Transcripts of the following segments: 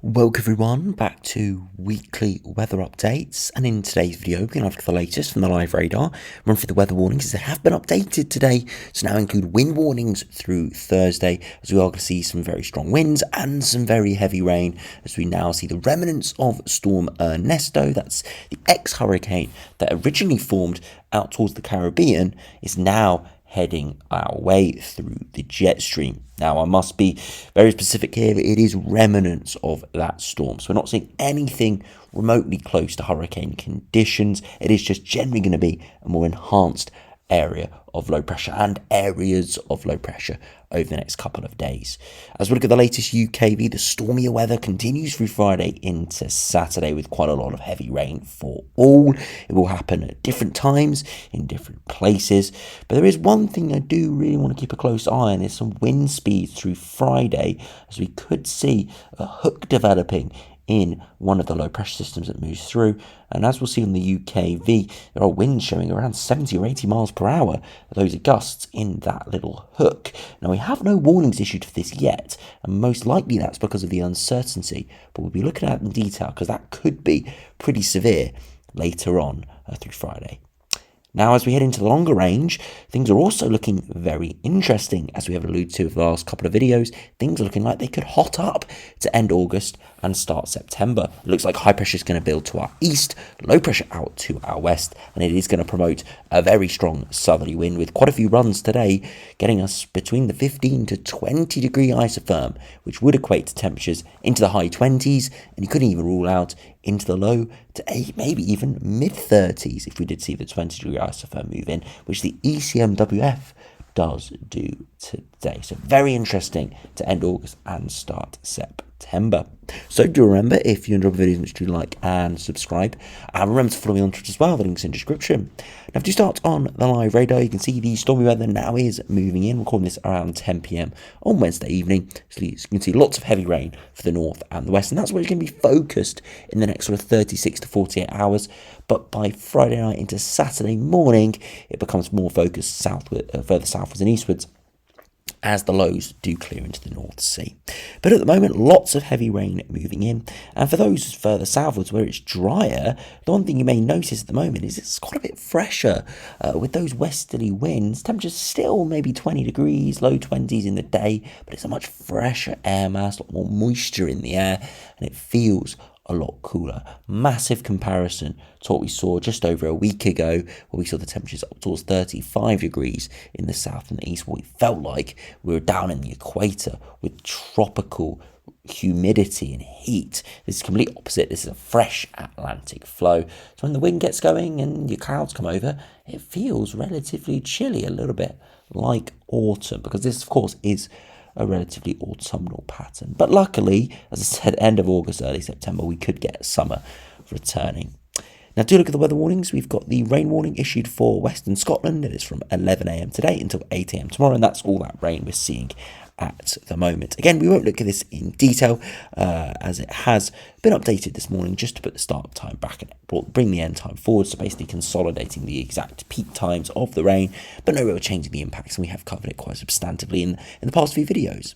Welcome everyone back to weekly weather updates, and in today's video we're going to have the latest from the live radar, run through the weather warnings as they have been updated today to now include wind warnings through Thursday, as we are going to see some very strong winds and some very heavy rain as we now see the remnants of Storm Ernesto. That's the ex-hurricane that originally formed out towards the Caribbean, is now heading our way through the jet stream. Now, I must be very specific here, it is remnants of that storm. So we're not seeing anything remotely close to hurricane conditions. It is just generally going to be a more enhanced area of low pressure and areas of low pressure over the next couple of days. As we look at the latest UKV, the stormier weather continues through Friday into Saturday with quite a lot of heavy rain for all. It will happen at different times in different places, but there is one thing I do really want to keep a close eye on, is some wind speeds through Friday, as we could see a hook developing in one of the low pressure systems that moves through. And as we'll see on the UKV, there are winds showing around 70 or 80 miles per hour. Those are gusts in that little hook. Now, we have no warnings issued for this yet, and most likely that's because of the uncertainty, but we'll be looking at it in detail because that could be pretty severe later on through Friday. Now, as we head into the longer range, things are also looking very interesting. As we have alluded to over the last couple of videos, things are looking like they could hot up to end August and start September. It looks like high pressure is going to build to our east, low pressure out to our west, and it is going to promote a very strong southerly wind with quite a few runs today, getting us between the 15 to 20 degree isotherm, which would equate to temperatures into the high 20s, and you couldn't even rule out into the low to maybe even mid-30s if we did see the 20 degree isotherm move in, which the ECMWF does do today. So very interesting to end August and start September. So do remember, if you enjoy the videos, which do like and subscribe, and remember to follow me on Twitter as well, the link's in the description. Now, to start on the live radar, you can see the stormy weather now is moving in. We're recording this around 10 p.m. on Wednesday evening, so you can see lots of heavy rain for the north and the west, and that's where it's going to be focused in the next sort of 36 to 48 hours. But by Friday night into Saturday morning, it becomes more focused southward, further southwards and eastwards, as the lows do clear into the North Sea. But at the moment, lots of heavy rain moving in. And for those further southwards where it's drier, the one thing you may notice at the moment is it's quite a bit fresher. With those westerly winds, temperatures still maybe 20 degrees, low 20s in the day, but it's a much fresher air mass, a lot more moisture in the air, and it feels a lot cooler. Massive comparison to what we saw just over a week ago, where we saw the temperatures up towards 35 degrees in the south and the east, where we felt like we were down in the equator with tropical humidity and heat. This is complete opposite. This is a fresh Atlantic flow. So when the wind gets going and your clouds come over, it feels relatively chilly, a little bit like autumn, because this, of course, is a relatively autumnal pattern. But luckily, as I said, end of August, early September, we could get summer returning. Now, do look at the weather warnings. We've got the rain warning issued for Western Scotland. It is from 11 a.m. today until 8 a.m. tomorrow, and that's all that rain we're seeing at the moment. Again, we won't look at this in detail as it has been updated this morning just to put the start time back and bring the end time forward, so basically consolidating the exact peak times of the rain, but no real change in the impacts, and we have covered it quite substantively in the past few videos.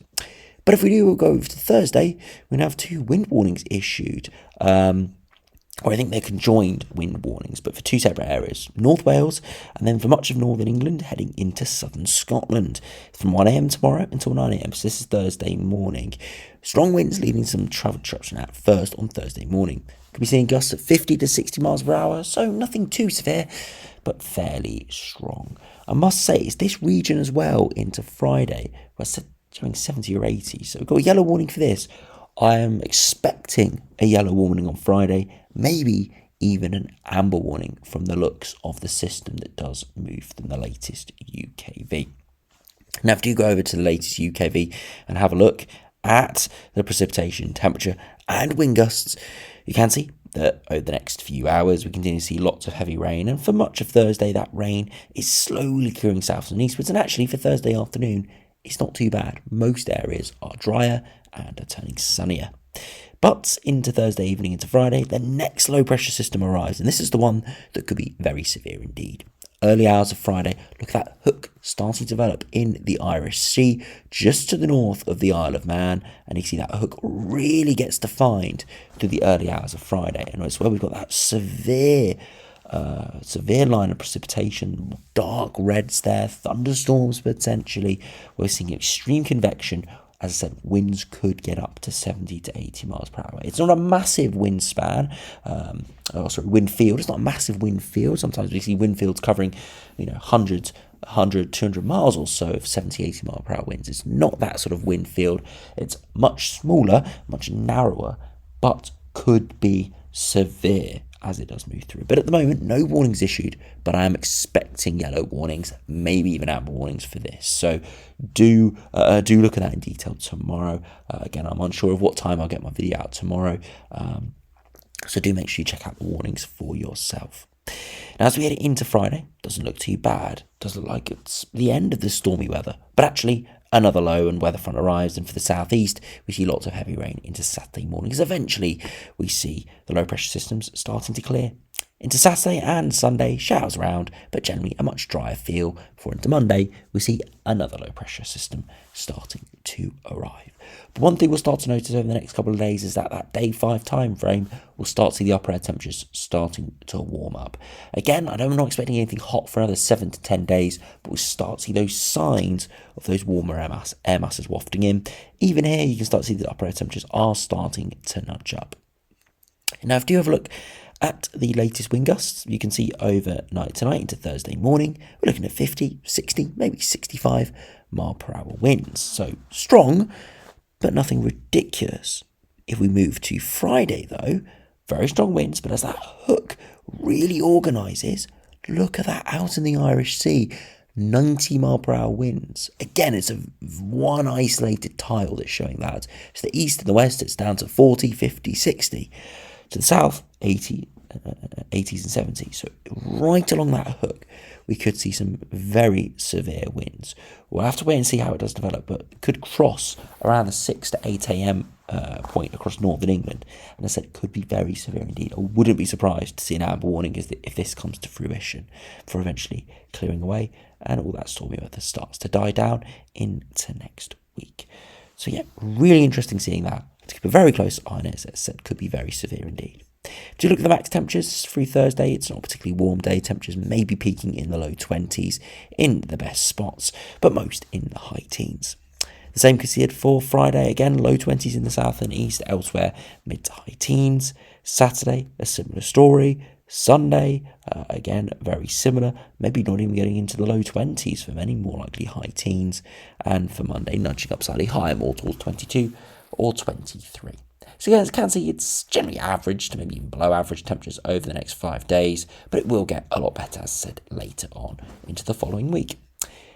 But if we do, we'll go over to Thursday. We're going to have 2 wind warnings issued, or I think they're conjoined wind warnings, but for 2 separate areas, North Wales, and then for much of northern England heading into southern Scotland from 1 a.m. tomorrow until 9 a.m. So this is Thursday morning. Strong winds leading some travel disruption at first on Thursday morning. Could be seeing gusts at 50 to 60 miles per hour, so nothing too severe, but fairly strong. I must say, it's this region as well into Friday, where it's showing 70 or 80, so we've got a yellow warning for this. I am expecting a yellow warning on Friday, maybe even an amber warning from the looks of the system that does move from the latest UKV. Now, if you go over to the latest UKV and have a look at the precipitation, temperature and wind gusts, you can see that over the next few hours we continue to see lots of heavy rain, and for much of Thursday that rain is slowly clearing south and eastwards, and actually for Thursday afternoon it's not too bad. Most areas are drier and are turning sunnier. But into Thursday evening into Friday, the next low pressure system arrives, and this is the one that could be very severe indeed. early hours of Friday, look at that hook starting to develop in the Irish Sea, just to the north of the Isle of Man, and you see that hook really gets defined through the early hours of Friday, and it's where we've got that severe line of precipitation, dark reds there, thunderstorms potentially. We're seeing extreme convection. As I said, winds could get up to 70 to 80 miles per hour. It's not a massive wind span, wind field. It's not a massive wind field. Sometimes we see wind fields covering, 100, 200 miles or so of 70, 80 mile per hour winds. It's not that sort of wind field. It's much smaller, much narrower, but could be severe as it does move through. But at the moment, no warnings issued, but I am expecting yellow warnings, maybe even amber warnings for this. So do look at that in detail tomorrow. Again, I'm unsure of what time I'll get my video out tomorrow. So do make sure you check out the warnings for yourself. Now, as we head into Friday, doesn't look too bad. Doesn't look like it's the end of the stormy weather, but actually another low and weather front arrives, and for the southeast, we see lots of heavy rain into Saturday morning, as eventually we see the low pressure systems starting to clear. Into Saturday and Sunday, showers around, but generally a much drier feel. For into Monday, we see another low pressure system starting to arrive. But one thing we'll start to notice over the next couple of days is that day 5 time frame will start to see the upper air temperatures starting to warm up. Again, I'm not expecting anything hot for another 7 to 10 days, but we'll start to see those signs of those warmer air masses wafting in. Even here, you can start to see the upper air temperatures are starting to nudge up. Now, if you have a look at the latest wind gusts, you can see overnight tonight into Thursday morning, we're looking at 50, 60, maybe 65 mile per hour winds. So strong, but nothing ridiculous. If we move to Friday, though, very strong winds, but as that hook really organises, look at that out in the Irish Sea, 90 mile per hour winds. Again, it's one isolated tile that's showing that. To the east and the west, it's down to 40, 50, 60. To the south, 80, 80s and 70s. So right along that hook, we could see some very severe winds. We'll have to wait and see how it does develop, but could cross around the 6 to 8 a.m. Point across northern England. And as I said, it could be very severe indeed. I wouldn't be surprised to see an amber warning if this comes to fruition, for eventually clearing away and all that stormy weather starts to die down into next week. So yeah, really interesting seeing that. To keep a very close eye on it, as I said, could be very severe indeed. Do look at the max temperatures through Thursday. It's not a particularly warm day. Temperatures may be peaking in the low 20s in the best spots, but most in the high teens. The same considered for Friday. Again, low 20s in the south and east. Elsewhere, mid to high teens. Saturday, a similar story. Sunday, again, very similar. Maybe not even getting into the low 20s for many, more likely high teens. And for Monday, nudging up slightly higher, more towards 22 or 23. So yeah, as you can see, it's generally average to maybe even below average temperatures over the next 5 days, but it will get a lot better, as I said, later on into the following week.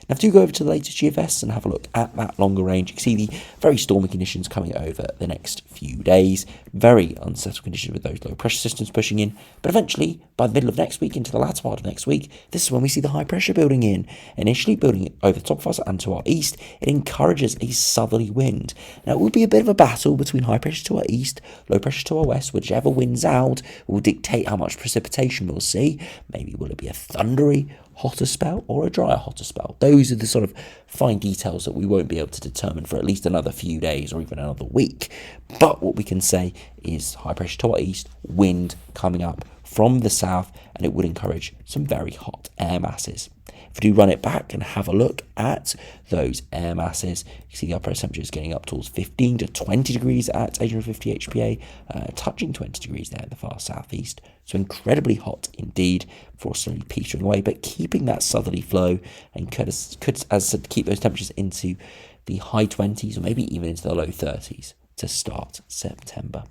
Now, if you go over to the latest GFS and have a look at that longer range, you can see the very stormy conditions coming over the next few days. Very unsettled conditions with those low pressure systems pushing in. But eventually, by the middle of next week into the latter part of next week, this is when we see the high pressure building in. Initially building over the top of us and to our east, it encourages a southerly wind. Now, it will be a bit of a battle between high pressure to our east, low pressure to our west. Whichever wins out will dictate how much precipitation we'll see. Maybe will it be a thundery hotter spell or a drier hotter spell? Those are the sort of fine details that we won't be able to determine for at least another few days or even another week. But what we can say is high pressure to our east, wind coming up from the south, and it would encourage some very hot air masses. If we do run it back and have a look at those air masses, you see the upper air temperatures getting up towards 15 to 20 degrees at 850 HPA, touching 20 degrees there in the far southeast. So incredibly hot indeed before slowly petering away, but keeping that southerly flow and could as I said, keep those temperatures into the high 20s or maybe even into the low 30s to start September.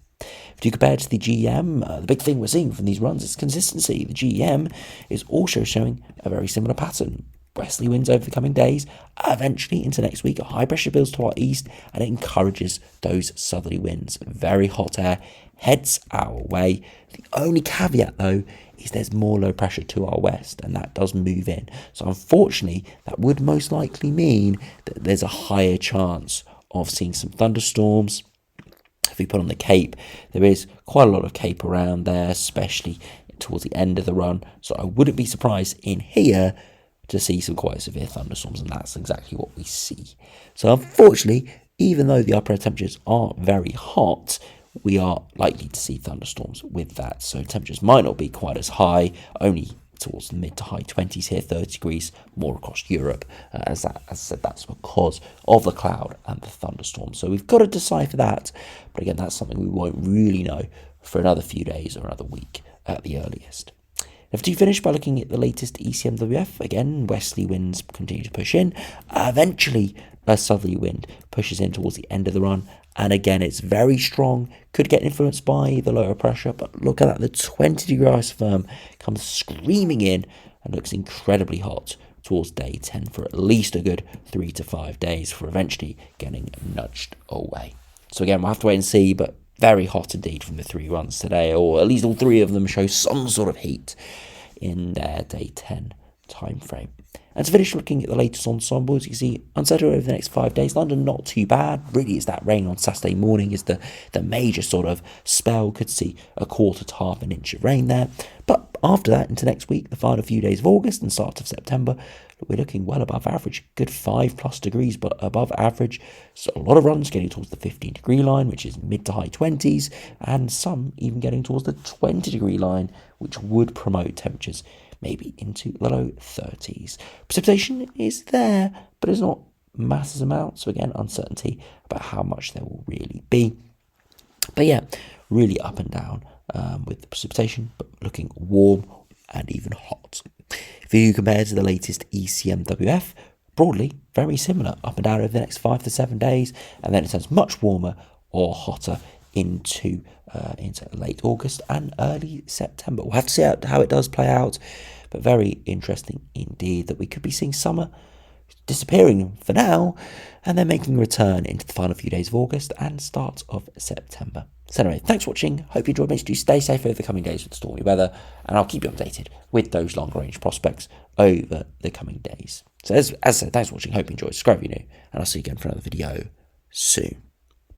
If you compare it to the GEM, the big thing we're seeing from these runs is consistency. The GEM is also showing a very similar pattern. Westerly winds over the coming days, eventually into next week, a high pressure builds to our east and it encourages those southerly winds. Very hot air heads our way. The only caveat though is there's more low pressure to our west and that does move in. So unfortunately that would most likely mean that there's a higher chance of seeing some thunderstorms. If we put on the Cape, there is quite a lot of Cape around there, especially towards the end of the run. So I wouldn't be surprised in here to see some quite severe thunderstorms, and that's exactly what we see. So unfortunately, even though the upper air temperatures are very hot, we are likely to see thunderstorms with that. So temperatures might not be quite as high, only towards the mid to high 20s here, 30 degrees more across Europe. As I said, that's because of the cloud and the thunderstorm. So we've got to decipher that. But again, that's something we won't really know for another few days or another week at the earliest. Now, to finish by looking at the latest ECMWF, again, westerly winds continue to push in. Eventually, a southerly wind pushes in towards the end of the run. And again, it's very strong, could get influenced by the lower pressure, but look at that, the 20-degree isotherm comes screaming in and looks incredibly hot towards day 10 for at least a good 3 to 5 days for eventually getting nudged away. So again, we'll have to wait and see, but very hot indeed from the 3 runs today, or at least all 3 of them show some sort of heat in their day 10 time frame. And to finish looking at the latest ensembles, you can see unsettled over the next 5 days. London not too bad. Really, it's that rain on Saturday morning is the major sort of spell. Could see a quarter to half an inch of rain there. But after that, into next week, the final few days of August and start of September, we're looking well above average. Good 5+ degrees, but above average. So a lot of runs getting towards the 15-degree line, which is mid to high 20s, and some even getting towards the 20-degree line, which would promote temperatures maybe into the low 30s. Precipitation is there, but it's not massive amounts. So again, uncertainty about how much there will really be. But yeah, really up and down with the precipitation, but looking warm and even hot. If you compare to the latest ECMWF, broadly very similar, up and down over the next 5 to 7 days, and then it turns much warmer or hotter into late August and early September. We'll have to see how it does play out, but very interesting indeed that we could be seeing summer disappearing for now and then making a return into the final few days of August and start of September. So anyway, thanks for watching. Hope you enjoyed. Make sure you stay safe over the coming days with stormy weather, and I'll keep you updated with those long range prospects over the coming days. So as I said, thanks for watching. Hope you enjoyed. Subscribe if you're new, and I'll see you again for another video soon.